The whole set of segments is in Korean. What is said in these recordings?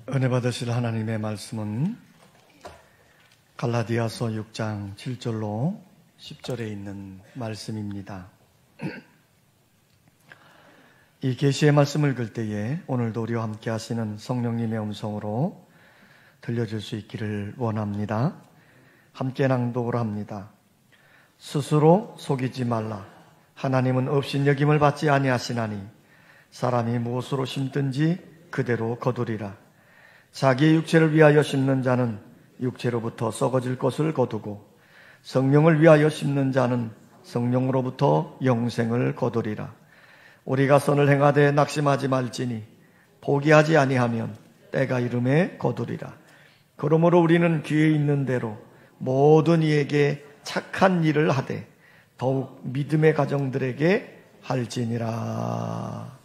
은혜 받으실 하나님의 말씀은 갈라디아서 6장 7절로 10절에 있는 말씀입니다. 이 계시의 말씀을 읽을 때에 오늘도 우리와 함께 하시는 성령님의 음성으로 들려줄 수 있기를 원합니다. 함께 낭독을 합니다. 스스로 속이지 말라. 하나님은 업신여김을 받지 아니하시나니 사람이 무엇으로 심든지 그대로 거두리라. 자기의 육체를 위하여 심는 자는 육체로부터 썩어질 것을 거두고 성령을 위하여 심는 자는 성령으로부터 영생을 거두리라. 우리가 선을 행하되 낙심하지 말지니 포기하지 아니하면 때가 이름에 거두리라. 그러므로 우리는 귀에 있는 대로 모든 이에게 착한 일을 하되 더욱 믿음의 가정들에게 할지니라.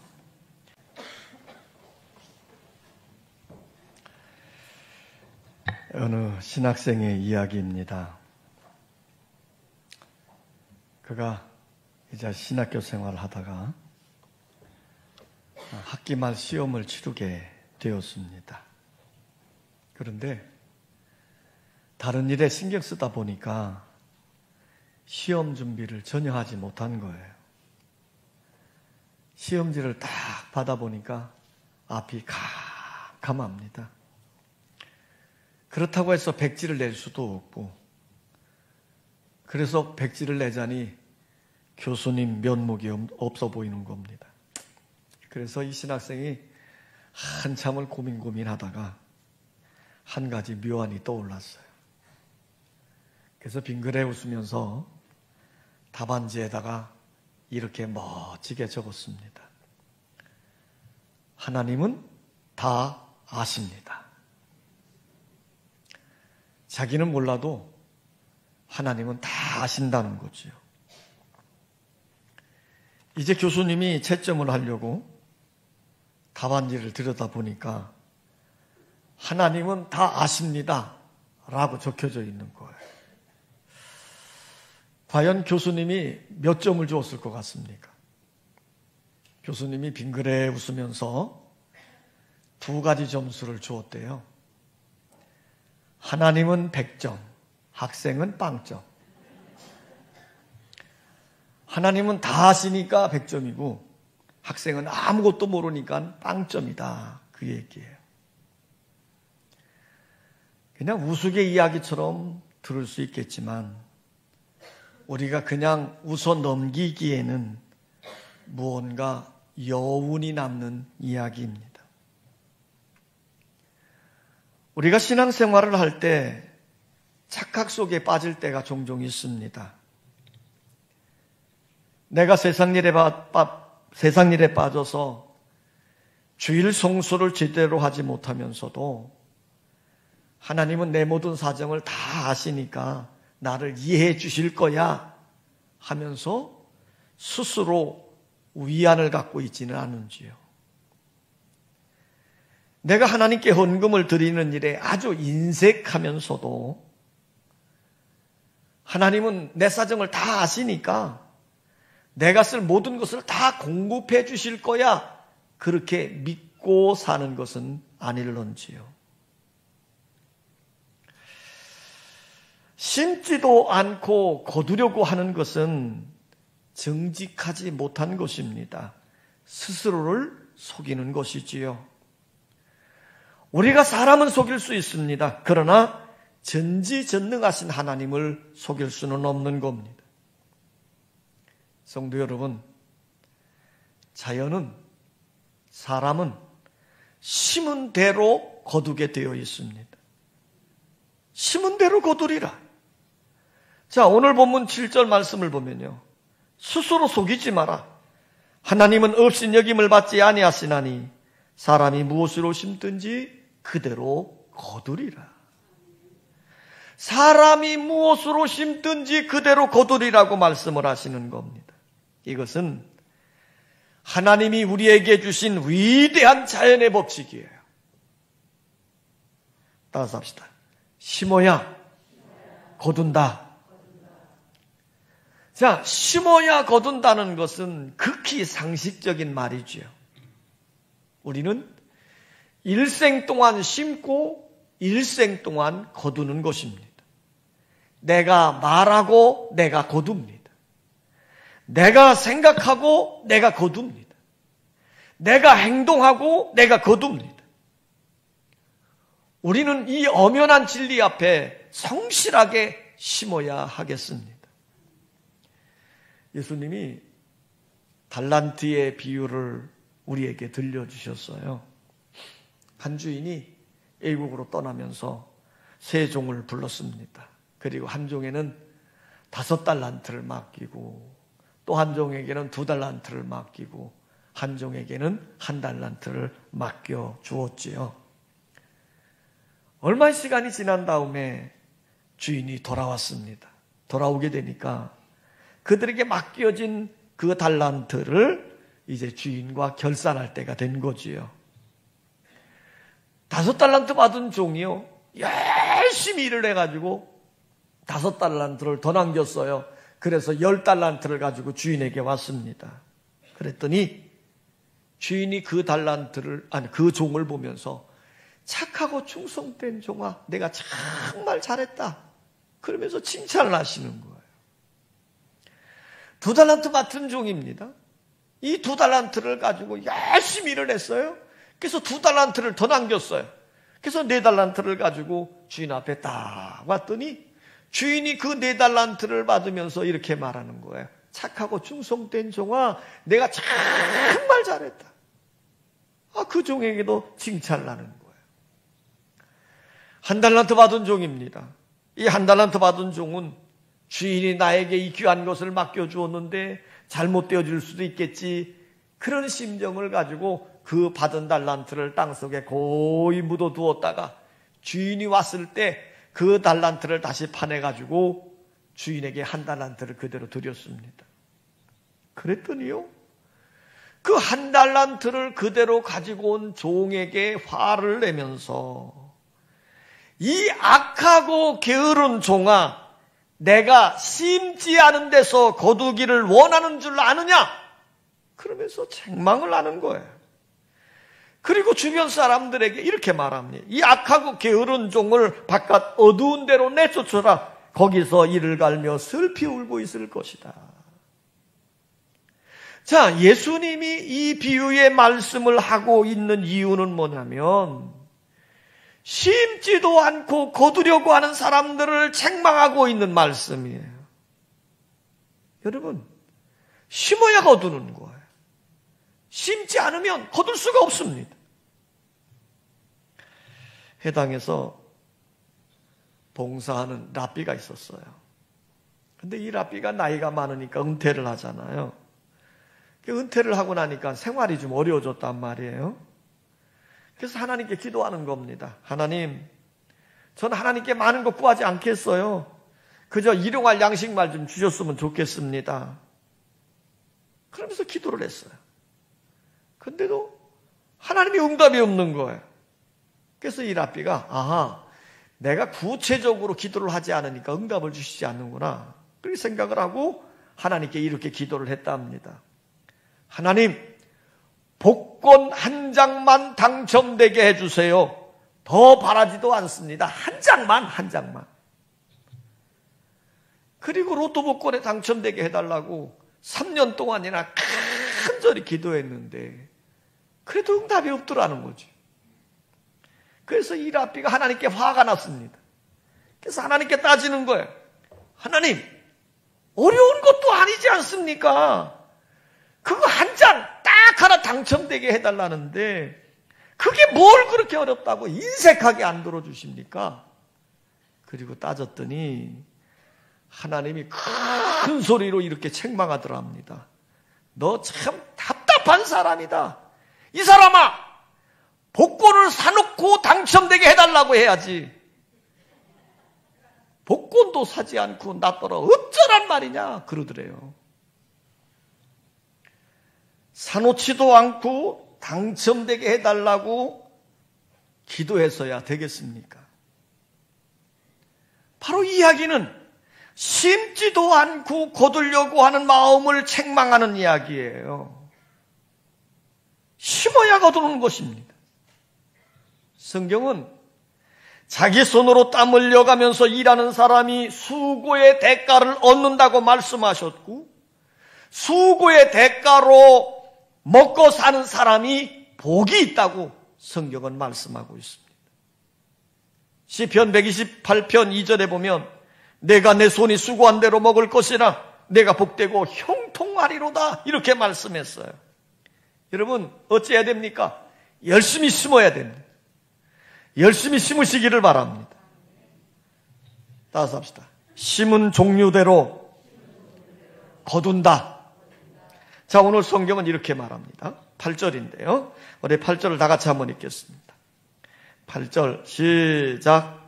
어느 신학생의 이야기입니다. 그가 이제 신학교 생활을 하다가 학기 말 시험을 치르게 되었습니다. 그런데 다른 일에 신경 쓰다 보니까 시험 준비를 전혀 하지 못한 거예요. 시험지를 딱 받아보니까 앞이 캄캄합니다. 그렇다고 해서 백지를 낼 수도 없고, 그래서 백지를 내자니 교수님 면목이 없어 보이는 겁니다. 그래서 이 신학생이 한참을 고민하다가 한 가지 묘안이 떠올랐어요. 그래서 빙그레 웃으면서 답안지에다가 이렇게 멋지게 적었습니다. 하나님은 다 아십니다. 자기는 몰라도 하나님은 다 아신다는 거죠. 이제 교수님이 채점을 하려고 답안지를 들여다보니까 하나님은 다 아십니다 라고 적혀져 있는 거예요. 과연 교수님이 몇 점을 주었을 것 같습니까? 교수님이 빙그레 웃으면서 두 가지 점수를 주었대요. 하나님은 100점, 학생은 0점. 하나님은 다 아시니까 100점이고 학생은 아무것도 모르니까 0점이다. 그 얘기예요. 그냥 우스개 이야기처럼 들을 수 있겠지만 우리가 그냥 웃어 넘기기에는 무언가 여운이 남는 이야기입니다. 우리가 신앙생활을 할 때 착각 속에 빠질 때가 종종 있습니다. 내가 세상 일에 빠져서 주일 성수를 제대로 하지 못하면서도 하나님은 내 모든 사정을 다 아시니까 나를 이해해 주실 거야 하면서 스스로 위안을 갖고 있지는 않은지요. 내가 하나님께 헌금을 드리는 일에 아주 인색하면서도 하나님은 내 사정을 다 아시니까 내가 쓸 모든 것을 다 공급해 주실 거야 그렇게 믿고 사는 것은 아닐런지요. 심지도 않고 거두려고 하는 것은 정직하지 못한 것입니다. 스스로를 속이는 것이지요. 우리가 사람은 속일 수 있습니다. 그러나 전지전능하신 하나님을 속일 수는 없는 겁니다. 성도 여러분, 자연은, 사람은 심은 대로 거두게 되어 있습니다. 심은 대로 거두리라. 자, 오늘 본문 7절 말씀을 보면요. 스스로 속이지 마라. 하나님은 업신여김을 받지 아니하시나니 사람이 무엇으로 심든지 그대로 거두리라. 사람이 무엇으로 심든지 그대로 거두리라고 말씀을 하시는 겁니다. 이것은 하나님이 우리에게 주신 위대한 자연의 법칙이에요. 따라서 합시다. 심어야 거둔다. 자, 심어야 거둔다는 것은 극히 상식적인 말이죠. 우리는 일생 동안 심고 일생 동안 거두는 것입니다. 내가 말하고 내가 거둡니다. 내가 생각하고 내가 거둡니다. 내가 행동하고 내가 거둡니다. 우리는 이 엄연한 진리 앞에 성실하게 심어야 하겠습니다. 예수님이 달란트의 비유를 우리에게 들려주셨어요. 한 주인이 애국으로 떠나면서 세 종을 불렀습니다. 그리고 한 종에는 5달란트를 맡기고 또 한 종에게는 2달란트를 맡기고 한 종에게는 1달란트를 맡겨 주었지요. 얼마 시간이 지난 다음에 주인이 돌아왔습니다. 돌아오게 되니까 그들에게 맡겨진 그 달란트를 이제 주인과 결산할 때가 된 거지요. 5달란트 받은 종이요, 열심히 일을 해가지고 5달란트를 더 남겼어요. 그래서 10달란트를 가지고 주인에게 왔습니다. 그랬더니 주인이 그 그 종을 보면서 착하고 충성된 종아, 내가 정말 잘했다, 그러면서 칭찬을 하시는 거예요. 2달란트 맡은 종입니다. 이 2달란트를 가지고 열심히 일을 했어요. 그래서 2달란트를 더 남겼어요. 그래서 4달란트를 가지고 주인 앞에 딱 왔더니 주인이 그 4달란트를 받으면서 이렇게 말하는 거예요. 착하고 충성된 종아, 내가 정말 잘했다. 그 종에게도 칭찬을 하는 거예요. 1달란트 받은 종입니다. 이 1달란트 받은 종은 주인이 나에게 이 귀한 것을 맡겨주었는데 잘못되어질 수도 있겠지, 그런 심정을 가지고 그 받은 달란트를 땅속에 고이 묻어두었다가 주인이 왔을 때 그 달란트를 다시 파내가지고 주인에게 1달란트를 그대로 드렸습니다. 그랬더니요, 그 1달란트를 그대로 가지고 온 종에게 화를 내면서 이 악하고 게으른 종아, 내가 심지 않은 데서 거두기를 원하는 줄 아느냐? 그러면서 책망을 하는 거예요. 그리고 주변 사람들에게 이렇게 말합니다. 이 악하고 게으른 종을 바깥 어두운 데로 내쫓아라. 거기서 이를 갈며 슬피 울고 있을 것이다. 자, 예수님이 이 비유의 말씀을 하고 있는 이유는 뭐냐면, 심지도 않고 거두려고 하는 사람들을 책망하고 있는 말씀이에요. 여러분, 심어야 거두는 거예요. 심지 않으면 거둘 수가 없습니다. 해당에서 봉사하는 랍비가 있었어요. 근데 이 랍비가 나이가 많으니까 은퇴를 하잖아요. 은퇴를 하고 나니까 생활이 좀 어려워졌단 말이에요. 그래서 하나님께 기도하는 겁니다. 하나님, 저는 하나님께 많은 거 구하지 않겠어요. 그저 일용할 양식만 좀 주셨으면 좋겠습니다. 그러면서 기도를 했어요. 근데도 하나님이 응답이 없는 거예요. 그래서 이 랍비가 내가 구체적으로 기도를 하지 않으니까 응답을 주시지 않는구나, 그렇게 생각을 하고 하나님께 이렇게 기도를 했답니다. 하나님, 복권 1장만 당첨되게 해주세요. 더 바라지도 않습니다. 한 장만. 그리고 로또 복권에 당첨되게 해달라고 3년 동안이나 간절히 기도했는데 그래도 응답이 없더라는 거죠. 그래서 이 랍비가 하나님께 화가 났습니다. 그래서 하나님께 따지는 거예요. 하나님, 어려운 것도 아니지 않습니까? 그거 한 장 딱 하나 당첨되게 해달라는데 그게 뭘 그렇게 어렵다고 인색하게 안 들어주십니까? 그리고 따졌더니 하나님이 큰 소리로 이렇게 책망하더랍니다. 너 참 답답한 사람이다. 이 사람아, 복권을 사놓고 당첨되게 해달라고 해야지. 복권도 사지 않고 나더러 어쩌란 말이냐 그러더래요. 사놓지도 않고 당첨되게 해달라고 기도해서야 되겠습니까? 바로 이 이야기는 심지도 않고 거두려고 하는 마음을 책망하는 이야기예요. 심어야 거두는 것입니다. 성경은 자기 손으로 땀 흘려가면서 일하는 사람이 수고의 대가를 얻는다고 말씀하셨고, 수고의 대가로 먹고 사는 사람이 복이 있다고 성경은 말씀하고 있습니다. 시편 128편 2절에 보면 내가 내 손이 수고한 대로 먹을 것이라 내가 복되고 형통하리로다 이렇게 말씀했어요. 여러분 어찌해야 됩니까? 열심히 심어야 됩니다. 열심히 심으시기를 바랍니다. 따라서 합시다. 심은 종류대로 거둔다. 자, 오늘 성경은 이렇게 말합니다. 8절인데요. 우리 8절을 다 같이 한번 읽겠습니다. 8절 시작.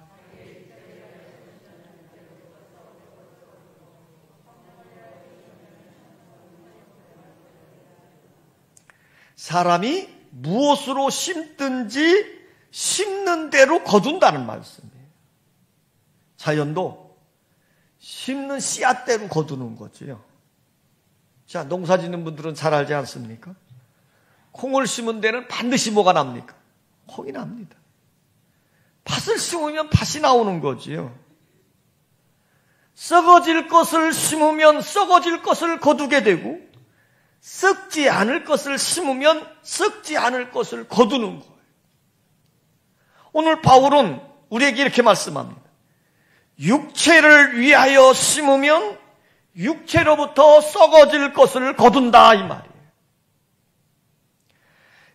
사람이 무엇으로 심든지 심는 대로 거둔다는 말씀이에요. 자연도 심는 씨앗대로 거두는 거지요. 자, 농사 짓는 분들은 잘 알지 않습니까? 콩을 심은 데는 반드시 뭐가 납니까? 콩이 납니다. 팥을 심으면 팥이 나오는 거지요. 썩어질 것을 심으면 썩어질 것을 거두게 되고, 썩지 않을 것을 심으면 썩지 않을 것을 거두는 거예요. 오늘 바울은 우리에게 이렇게 말씀합니다. 육체를 위하여 심으면 육체로부터 썩어질 것을 거둔다 이 말이에요.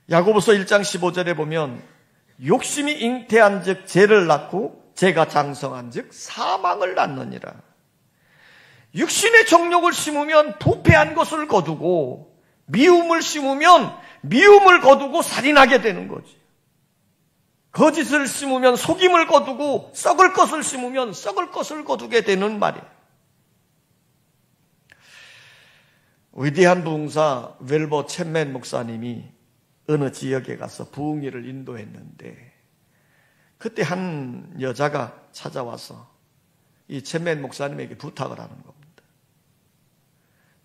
야고보서 1장 15절에 보면 욕심이 잉태한 즉 죄를 낳고 죄가 장성한 즉 사망을 낳느니라. 육신의 정욕을 심으면 부패한 것을 거두고 미움을 심으면 미움을 거두고 살인하게 되는 거지. 거짓을 심으면 속임을 거두고 썩을 것을 심으면 썩을 것을 거두게 되는 말이에요. 위대한 부흥사 웰버 챗맨 목사님이 어느 지역에 가서 부흥회를 인도했는데 그때 한 여자가 찾아와서 이 챗맨 목사님에게 부탁을 하는 겁니다.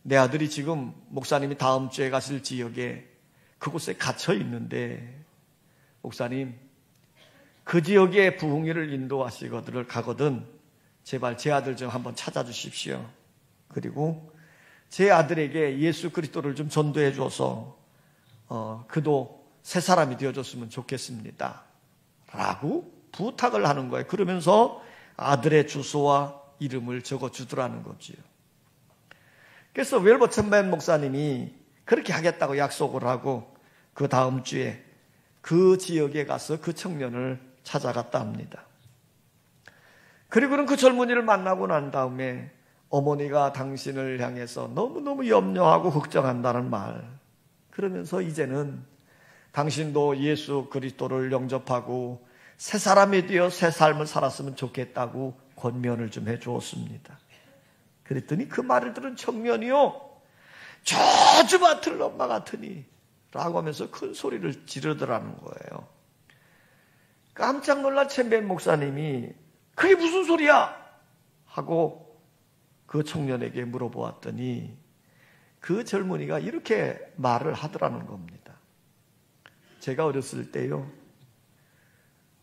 내 아들이 지금 목사님이 다음 주에 가실 지역에 그곳에 갇혀 있는데 목사님 그 지역에 부흥회를 인도하시거든 가거든 제발 제 아들 좀 한번 찾아주십시오. 그리고 제 아들에게 예수 그리스도를 좀 전도해 줘서 그도 새 사람이 되어줬으면 좋겠습니다. 라고 부탁을 하는 거예요. 그러면서 아들의 주소와 이름을 적어주더라는 거지요. 그래서 웰버 챗맨 목사님이 그렇게 하겠다고 약속을 하고 그 다음 주에 그 지역에 가서 그 청년을 찾아갔다 합니다. 그리고는 그 젊은이를 만나고 난 다음에 어머니가 당신을 향해서 너무너무 염려하고 걱정한다는 말, 그러면서 이제는 당신도 예수 그리스도를 영접하고 새 사람이 되어 새 삶을 살았으면 좋겠다고 권면을 좀 해주었습니다. 그랬더니 그 말을 들은 청년이요, 저주받을 엄마 같으니 라고 하면서 큰 소리를 지르더라는 거예요. 깜짝 놀란 챗맨 목사님이 그게 무슨 소리야? 하고 그 청년에게 물어보았더니 그 젊은이가 이렇게 말을 하더라는 겁니다. 제가 어렸을 때요,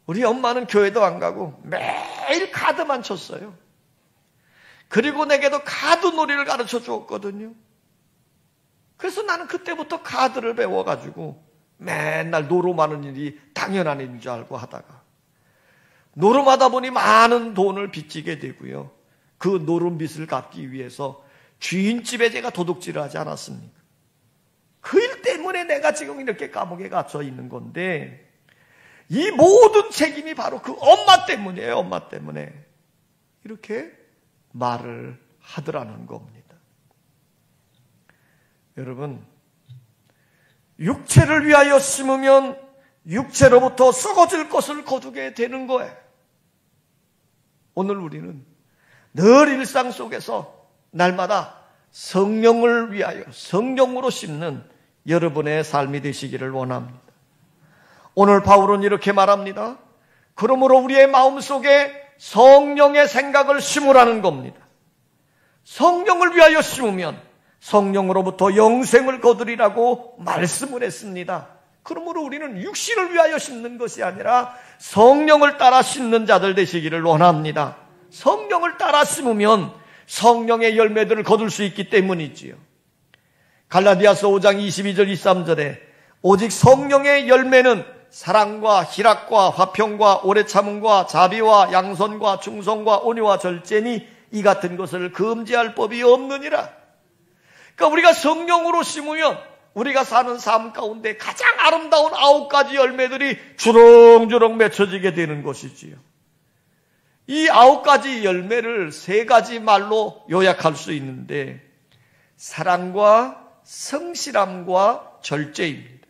우리 엄마는 교회도 안 가고 매일 카드만 쳤어요. 그리고 내게도 카드 놀이를 가르쳐 주었거든요. 그래서 나는 그때부터 카드를 배워가지고 맨날 노름하는 일이 당연한 일인 줄 알고 하다가 노름하다 보니 많은 돈을 빚지게 되고요. 그 노름빚을 갚기 위해서 주인집에 제가 도둑질을 하지 않았습니까? 그 일 때문에 내가 지금 이렇게 감옥에 갇혀 있는 건데 이 모든 책임이 바로 그 엄마 때문이에요. 엄마 때문에. 이렇게 말을 하더라는 겁니다. 여러분, 육체를 위하여 심으면 육체로부터 썩어질 것을 거두게 되는 거예요. 오늘 우리는 늘 일상 속에서 날마다 성령을 위하여 성령으로 심는 여러분의 삶이 되시기를 원합니다. 오늘 바울은 이렇게 말합니다. 그러므로 우리의 마음속에 성령의 생각을 심으라는 겁니다. 성령을 위하여 심으면 성령으로부터 영생을 거두리라고 말씀을 했습니다. 그러므로 우리는 육신을 위하여 심는 것이 아니라 성령을 따라 심는 자들 되시기를 원합니다. 성령을 따라 심으면 성령의 열매들을 거둘 수 있기 때문이지요. 갈라디아서 5장 22절 23절에 오직 성령의 열매는 사랑과 희락과 화평과 오래 참음과 자비와 양선과 충성과 온유와 절제니 이 같은 것을 금지할 법이 없느니라. 그러니까 우리가 성령으로 심으면 우리가 사는 삶 가운데 가장 아름다운 9가지 열매들이 주렁주렁 맺혀지게 되는 것이지요. 이 9가지 열매를 3가지 말로 요약할 수 있는데 사랑과 성실함과 절제입니다.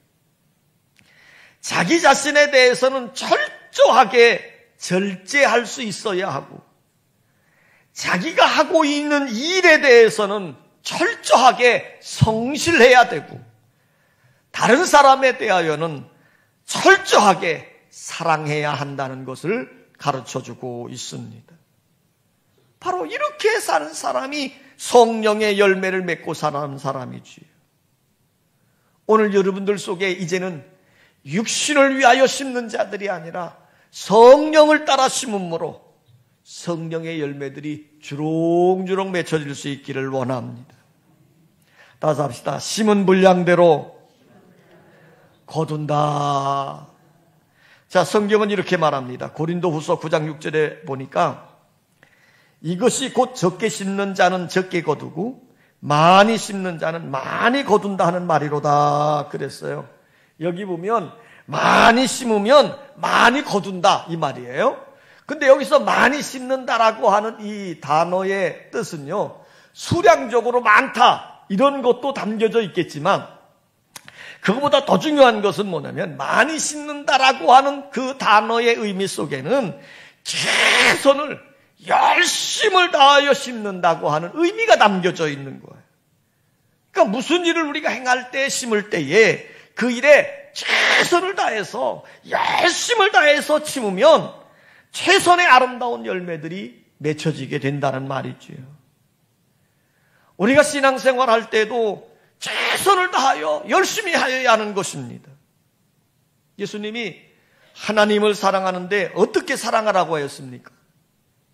자기 자신에 대해서는 철저하게 절제할 수 있어야 하고 자기가 하고 있는 일에 대해서는 철저하게 성실해야 되고 다른 사람에 대하여는 철저하게 사랑해야 한다는 것을 가르쳐주고 있습니다. 바로 이렇게 사는 사람이 성령의 열매를 맺고 사는 사람이지요. 오늘 여러분들 속에 이제는 육신을 위하여 심는 자들이 아니라 성령을 따라 심음으로 성령의 열매들이 주렁주렁 맺혀질 수 있기를 원합니다. 따라서 합시다. 심은 분량대로 거둔다. 자, 성경은 이렇게 말합니다. 고린도후서 9장 6절에 보니까 이것이 곧 적게 심는 자는 적게 거두고 많이 심는 자는 많이 거둔다 하는 말이로다 그랬어요. 여기 보면 많이 심으면 많이 거둔다 이 말이에요. 근데 여기서 많이 심는다라고 하는 이 단어의 뜻은요, 수량적으로 많다 이런 것도 담겨져 있겠지만 그것보다 더 중요한 것은 뭐냐면 많이 심는다라고 하는 그 단어의 의미 속에는 최선을 열심을 다하여 심는다고 하는 의미가 담겨져 있는 거예요. 그러니까 무슨 일을 우리가 행할 때 심을 때에 그 일에 최선을 다해서 열심을 다해서 심으면 최선의 아름다운 열매들이 맺혀지게 된다는 말이지요. 우리가 신앙생활 할 때도 최선을 다하여 열심히 하여야 하는 것입니다. 예수님이 하나님을 사랑하는데 어떻게 사랑하라고 하였습니까?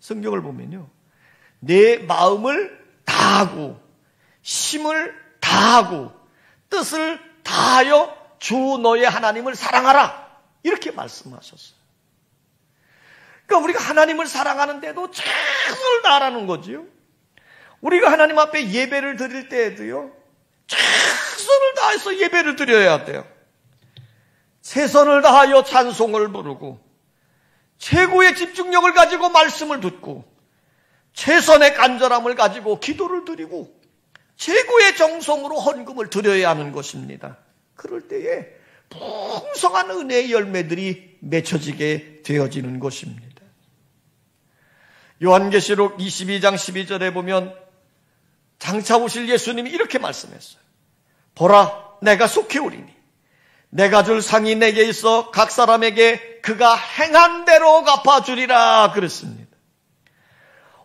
성경을 보면요, 내 마음을 다하고 힘을 다하고 뜻을 다하여 주 너의 하나님을 사랑하라 이렇게 말씀하셨어요. 그러니까 우리가 하나님을 사랑하는데도 최선을 다하라는 거지요. 우리가 하나님 앞에 예배를 드릴 때에도요, 최선을 다해서 예배를 드려야 돼요. 최선을 다하여 찬송을 부르고 최고의 집중력을 가지고 말씀을 듣고 최선의 간절함을 가지고 기도를 드리고 최고의 정성으로 헌금을 드려야 하는 것입니다. 그럴 때에 풍성한 은혜의 열매들이 맺혀지게 되어지는 것입니다. 요한계시록 22장 12절에 보면 장차 오실 예수님이 이렇게 말씀했어요. 보라, 내가 속히 오리니 내가 줄 상이 내게 있어 각 사람에게 그가 행한 대로 갚아주리라 그랬습니다.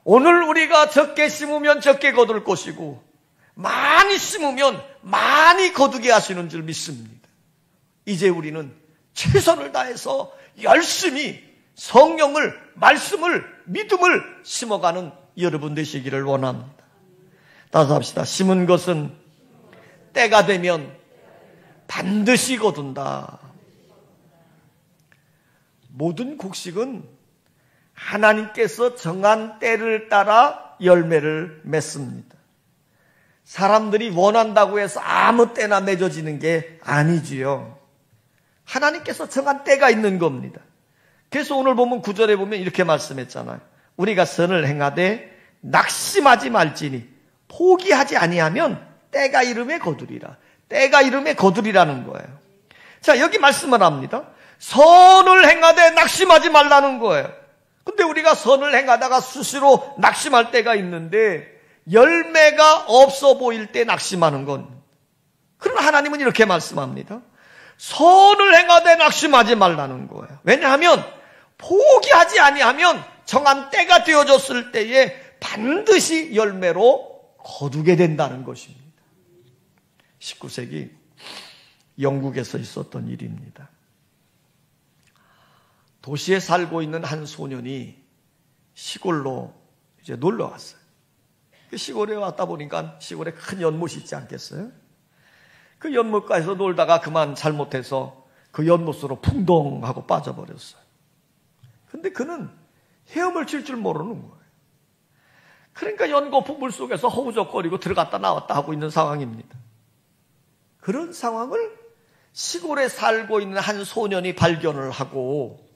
오늘 우리가 적게 심으면 적게 거둘 것이고 많이 심으면 많이 거두게 하시는 줄 믿습니다. 이제 우리는 최선을 다해서 열심히 성령을, 말씀을, 믿음을 심어가는 여러분 되시기를 원합니다. 따라서 합시다. 심은 것은 때가 되면 반드시 거둔다. 모든 곡식은 하나님께서 정한 때를 따라 열매를 맺습니다. 사람들이 원한다고 해서 아무 때나 맺어지는 게 아니지요. 하나님께서 정한 때가 있는 겁니다. 그래서 오늘 보면 9절에 보면 이렇게 말씀했잖아요. 우리가 선을 행하되 낙심하지 말지니 포기하지 아니하면 때가 이름에 거두리라. 때가 이름에 거두리라는 거예요. 자, 여기 말씀을 합니다. 선을 행하되 낙심하지 말라는 거예요. 근데 우리가 선을 행하다가 수시로 낙심할 때가 있는데 열매가 없어 보일 때 낙심하는 건, 그러나 하나님은 이렇게 말씀합니다. 선을 행하되 낙심하지 말라는 거예요. 왜냐하면 포기하지 아니하면 정한 때가 되어졌을 때에 반드시 열매로 거두게 된다는 것입니다. 19세기 영국에서 있었던 일입니다. 도시에 살고 있는 한 소년이 시골로 이제 놀러 왔어요. 그 시골에 왔다 보니까 시골에 큰 연못이 있지 않겠어요? 그 연못가에서 놀다가 그만 잘못해서 그 연못으로 풍덩하고 빠져버렸어요. 근데 그는 헤엄을 칠 줄 모르는 거예요. 그러니까 연거푸 물속에서 허우적거리고 들어갔다 나왔다 하고 있는 상황입니다. 그런 상황을 시골에 살고 있는 한 소년이 발견을 하고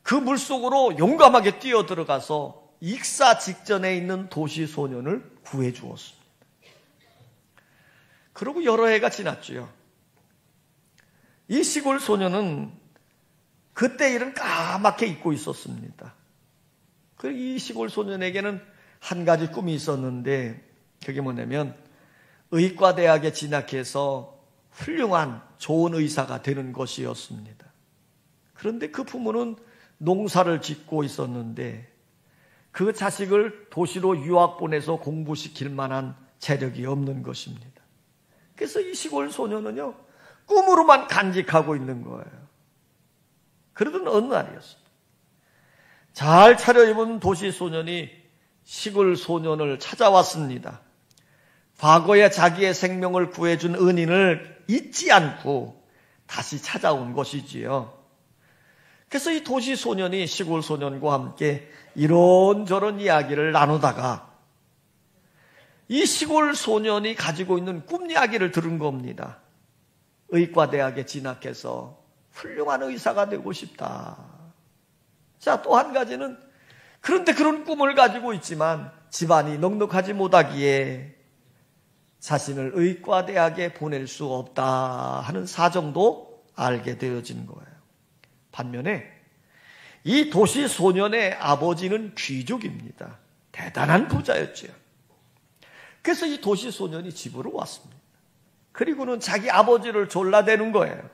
그 물속으로 용감하게 뛰어 들어가서 익사 직전에 있는 도시 소년을 구해 주었습니다. 그리고 여러 해가 지났죠. 이 시골 소년은 그때 일은 까맣게 잊고 있었습니다. 이 시골 소년에게는 한 가지 꿈이 있었는데 그게 뭐냐면 의과대학에 진학해서 훌륭한 좋은 의사가 되는 것이었습니다. 그런데 그 부모는 농사를 짓고 있었는데 그 자식을 도시로 유학 보내서 공부시킬 만한 재력이 없는 것입니다. 그래서 이 시골 소년은요, 꿈으로만 간직하고 있는 거예요. 그러던 어느 날이었습니다. 잘 차려입은 도시 소년이 시골 소년을 찾아왔습니다. 과거에 자기의 생명을 구해준 은인을 잊지 않고 다시 찾아온 것이지요. 그래서 이 도시 소년이 시골 소년과 함께 이런저런 이야기를 나누다가 이 시골 소년이 가지고 있는 꿈 이야기를 들은 겁니다. 의과대학에 진학해서 훌륭한 의사가 되고 싶다. 자, 또 한 가지는 그런데 그런 꿈을 가지고 있지만 집안이 넉넉하지 못하기에 자신을 의과대학에 보낼 수 없다 하는 사정도 알게 되어진 거예요. 반면에 이 도시 소년의 아버지는 귀족입니다. 대단한 부자였죠. 그래서 이 도시 소년이 집으로 왔습니다. 그리고는 자기 아버지를 졸라대는 거예요.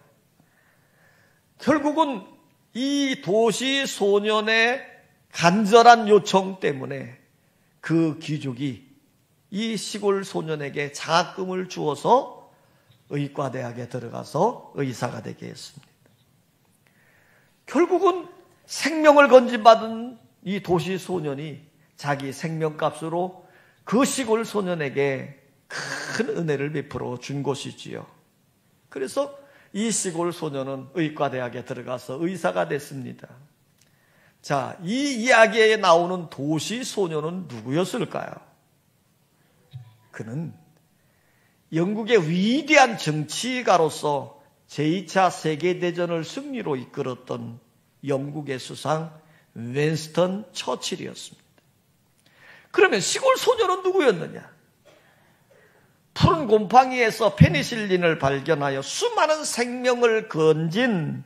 결국은 이 도시 소년의 간절한 요청 때문에 그 귀족이 이 시골 소년에게 장학금을 주어서 의과대학에 들어가서 의사가 되게 했습니다. 결국은 생명을 건진받은 이 도시 소년이 자기 생명값으로 그 시골 소년에게 큰 은혜를 베풀어 준 것이지요. 그래서 이 시골 소년은 의과대학에 들어가서 의사가 됐습니다. 자, 이 이야기에 나오는 도시 소년은 누구였을까요? 그는 영국의 위대한 정치가로서 제2차 세계대전을 승리로 이끌었던 영국의 수상 윈스턴 처칠이었습니다. 그러면 시골 소년은 누구였느냐? 푸른 곰팡이에서 페니실린을 발견하여 수많은 생명을 건진,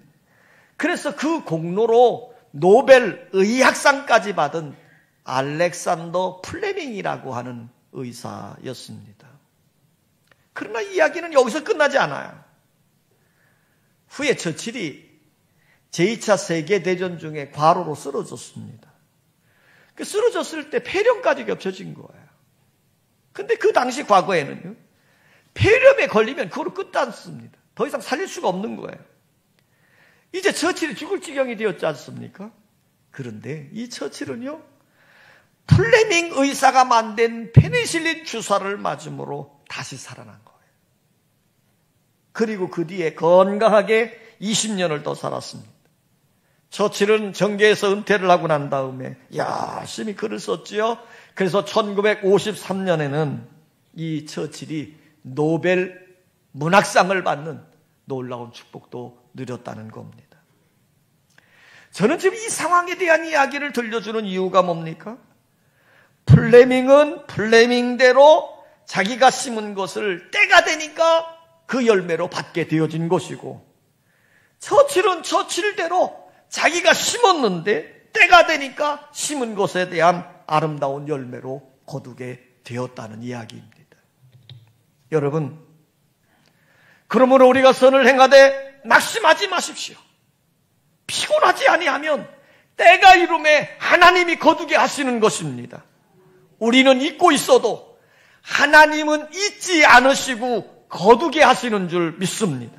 그래서 그 공로로 노벨 의학상까지 받은 알렉산더 플레밍이라고 하는 의사였습니다. 그러나 이야기는 여기서 끝나지 않아요. 후에 처칠이 제2차 세계대전 중에 과로로 쓰러졌습니다. 그 쓰러졌을 때 폐렴까지 겹쳐진 거예요. 근데 그 당시 과거에는요, 폐렴에 걸리면 그걸로 끝났습니다. 더 이상 살릴 수가 없는 거예요. 이제 처칠이 죽을 지경이 되었지 않습니까? 그런데 이 처칠은요, 플레밍 의사가 만든 페니실린 주사를 맞음으로 다시 살아난 거예요. 그리고 그 뒤에 건강하게 20년을 더 살았습니다. 처칠은 정계에서 은퇴를 하고 난 다음에 열심히 글을 썼지요. 그래서 1953년에는 이 처칠이 노벨 문학상을 받는 놀라운 축복도 누렸다는 겁니다. 저는 지금 이 상황에 대한 이야기를 들려주는 이유가 뭡니까? 플레밍은 플레밍대로 자기가 심은 것을 때가 되니까 그 열매로 받게 되어진 것이고, 처칠은 처칠대로 자기가 심었는데 때가 되니까 심은 것에 대한 아름다운 열매로 거두게 되었다는 이야기입니다. 여러분, 그러므로 우리가 선을 행하되 낙심하지 마십시오. 피곤하지 아니하면 때가 이름에 하나님이 거두게 하시는 것입니다. 우리는 잊고 있어도 하나님은 잊지 않으시고 거두게 하시는 줄 믿습니다.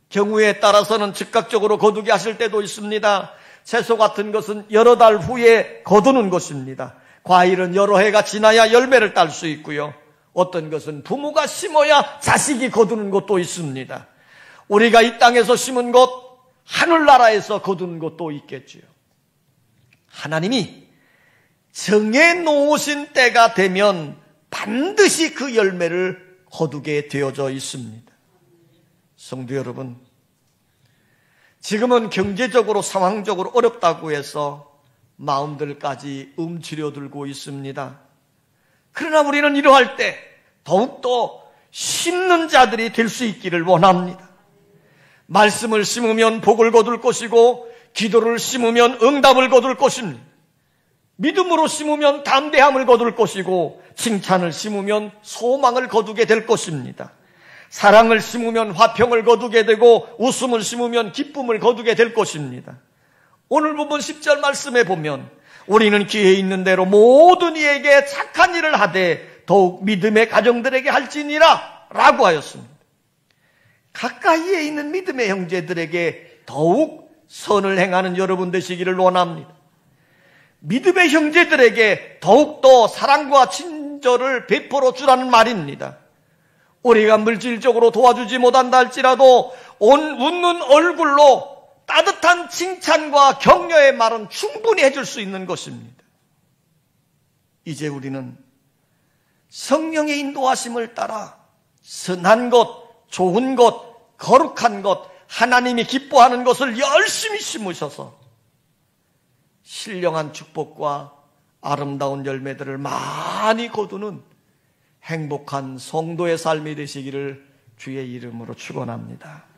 경우에 따라서는 즉각적으로 거두게 하실 때도 있습니다. 채소 같은 것은 여러 달 후에 거두는 것입니다. 과일은 여러 해가 지나야 열매를 딸 수 있고요. 어떤 것은 부모가 심어야 자식이 거두는 것도 있습니다. 우리가 이 땅에서 심은 것, 하늘나라에서 거두는 것도 있겠지요. 하나님이 정해놓으신 때가 되면 반드시 그 열매를 거두게 되어져 있습니다. 성도 여러분, 지금은 경제적으로 상황적으로 어렵다고 해서 마음들까지 움츠려들고 있습니다. 그러나 우리는 이러할 때 더욱더 심는 자들이 될 수 있기를 원합니다. 말씀을 심으면 복을 거둘 것이고 기도를 심으면 응답을 거둘 것입니다. 믿음으로 심으면 담대함을 거둘 것이고 칭찬을 심으면 소망을 거두게 될 것입니다. 사랑을 심으면 화평을 거두게 되고 웃음을 심으면 기쁨을 거두게 될 것입니다. 오늘 본문 10절 말씀에 보면 우리는 기회 있는 대로 모든 이에게 착한 일을 하되 더욱 믿음의 가정들에게 할지니라 라고 하였습니다. 가까이에 있는 믿음의 형제들에게 더욱 선을 행하는 여러분 되시기를 원합니다. 믿음의 형제들에게 더욱더 사랑과 친절을 베풀어 주라는 말입니다. 우리가 물질적으로 도와주지 못한다 할지라도 웃는 얼굴로 따뜻한 칭찬과 격려의 말은 충분히 해줄 수 있는 것입니다. 이제 우리는 성령의 인도하심을 따라 선한 것, 좋은 것, 거룩한 것, 하나님이 기뻐하는 것을 열심히 심으셔서 신령한 축복과 아름다운 열매들을 많이 거두는 행복한 성도의 삶이 되시기를 주의 이름으로 축원합니다.